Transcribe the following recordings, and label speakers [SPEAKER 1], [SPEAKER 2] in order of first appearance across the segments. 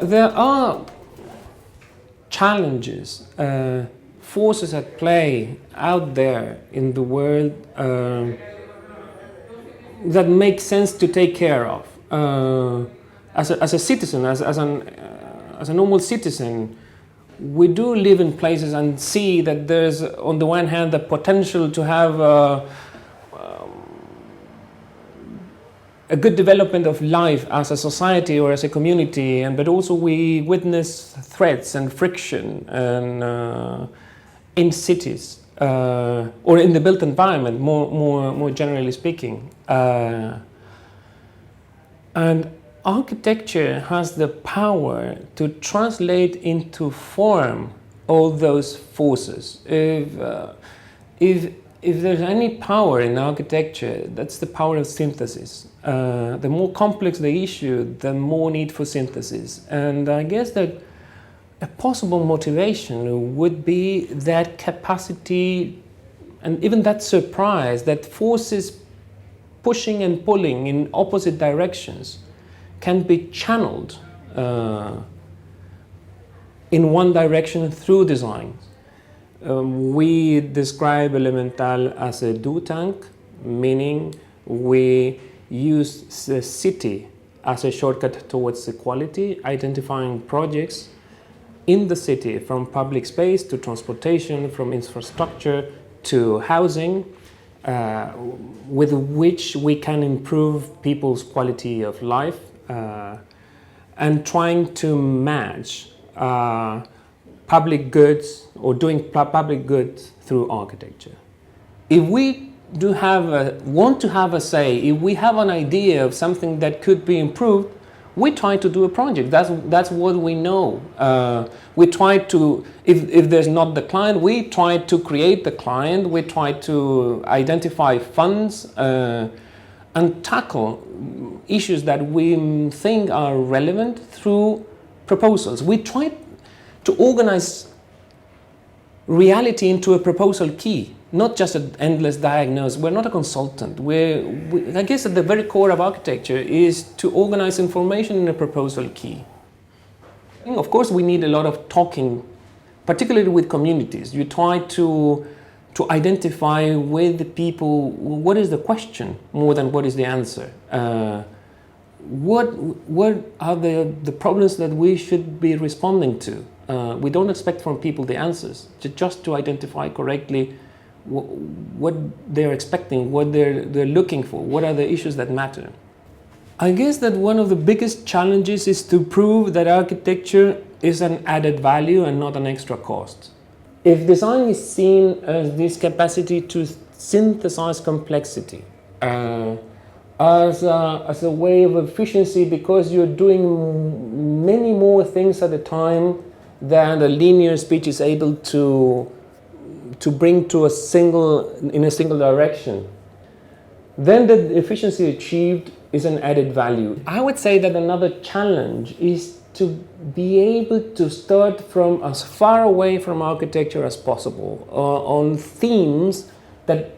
[SPEAKER 1] there are challenges, forces at play out there in the world that make sense to take care of. As a citizen, as a normal citizen, we do live in places and see that there's, on the one hand, the potential to have a good development of life as a society or as a community, but also we witness threats and friction and in cities or in the built environment, more generally speaking. And architecture has the power to translate into form all those forces. If there's any power in architecture, that's the power of synthesis. The more complex the issue, the more need for synthesis. And I guess that a possible motivation would be that capacity and even that surprise, that forces pushing and pulling in opposite directions can be channeled in one direction through design. We describe Elemental as a do tank, meaning we use the city as a shortcut towards equality, identifying projects in the city, from public space to transportation, from infrastructure to housing, with which we can improve people's quality of life, and trying to match public goods or doing public goods through architecture. If we want to have a say, if we have an idea of something that could be improved, we try to do a project. That's what we know. We try to, if there's not the client, we try to create the client. We try to identify funds and tackle issues that we think are relevant through proposals. We try to organize reality into a proposal key, not just an endless diagnosis. We're not a consultant. I guess at the very core of architecture is to organize information in a proposal key. Of course, we need a lot of talking, particularly with communities. You try to identify with the people what is the question more than what is the answer. What are the problems that we should be responding to? We don't expect from people the answers, just to identify correctly what they're expecting, what they're looking for, what are the issues that matter. I guess that one of the biggest challenges is to prove that architecture is an added value and not an extra cost. If design is seen as this capacity to synthesize complexity, as a way of efficiency, because you're doing many more things at a time than a linear speech is able to bring to in a single direction, then the efficiency achieved is an added value. I would say that another challenge is to be able to start from as far away from architecture as possible on themes that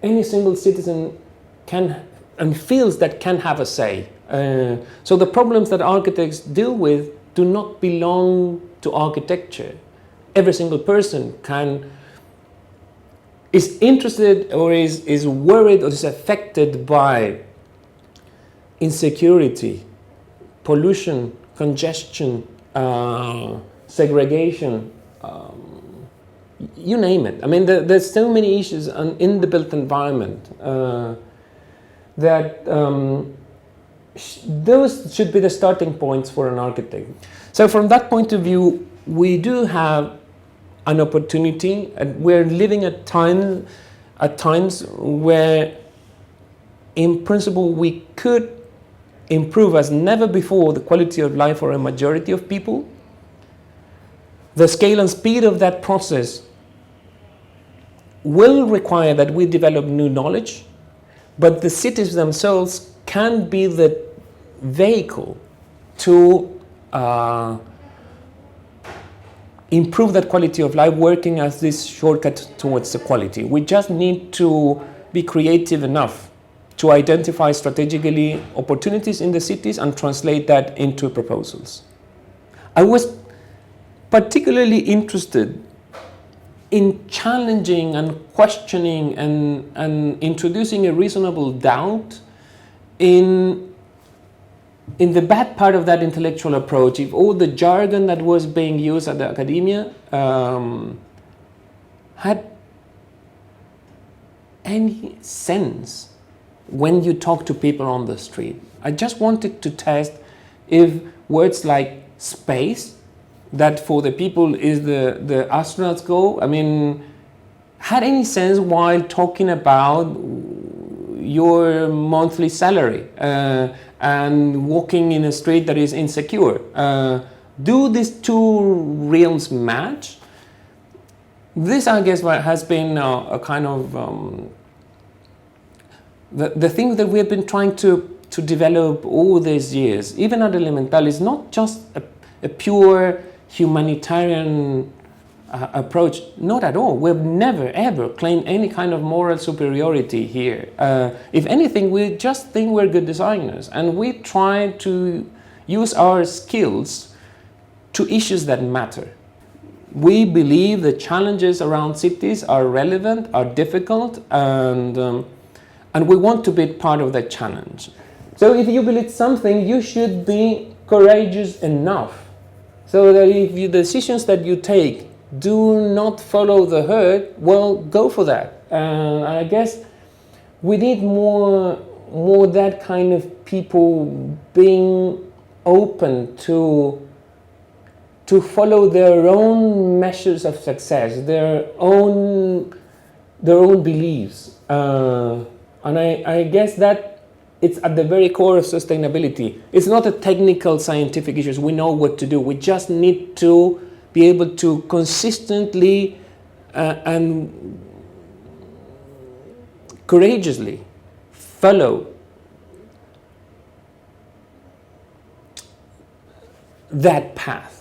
[SPEAKER 1] any single citizen can and feels that can have a say. So the problems that architects deal with do not belong to architecture. Every single person is interested or is worried or is affected by insecurity, pollution, congestion, segregation, you name it. I mean, there's so many issues in the built environment that those should be the starting points for an architect. So from that point of view, we do have an opportunity, and we're living at times where, in principle, we could improve as never before the quality of life for a majority of people. The scale and speed of that process will require that we develop new knowledge, but the cities themselves can be the vehicle to improve that quality of life, working as this shortcut towards equality. We just need to be creative enough to identify strategically opportunities in the cities and translate that into proposals. I was particularly interested in challenging and questioning and introducing a reasonable doubt in the bad part of that intellectual approach. If all the jargon that was being used at the academia had any sense when you talk to people on the street. I just wanted to test if words like space, that for the people is the astronauts go, I mean, had any sense while talking about your monthly salary and walking in a street that is insecure. Do these two realms match? This, I guess, has been a kind of the thing that we have been trying to develop all these years, even at Elemental, is not just a pure humanitarian approach. Not at all. We've never ever claimed any kind of moral superiority here. If anything, we just think we're good designers, and we try to use our skills to issues that matter. We believe the challenges around cities are relevant, are difficult, and we want to be part of that challenge. So if you believe something, you should be courageous enough so that if the decisions that you take do not follow the herd, well, go for that. And I guess we need more that kind of people being open to follow their own measures of success, their own beliefs. And I guess that it's at the very core of sustainability. It's not a technical scientific issue. We know what to do. We just need to be able to consistently and courageously follow that path.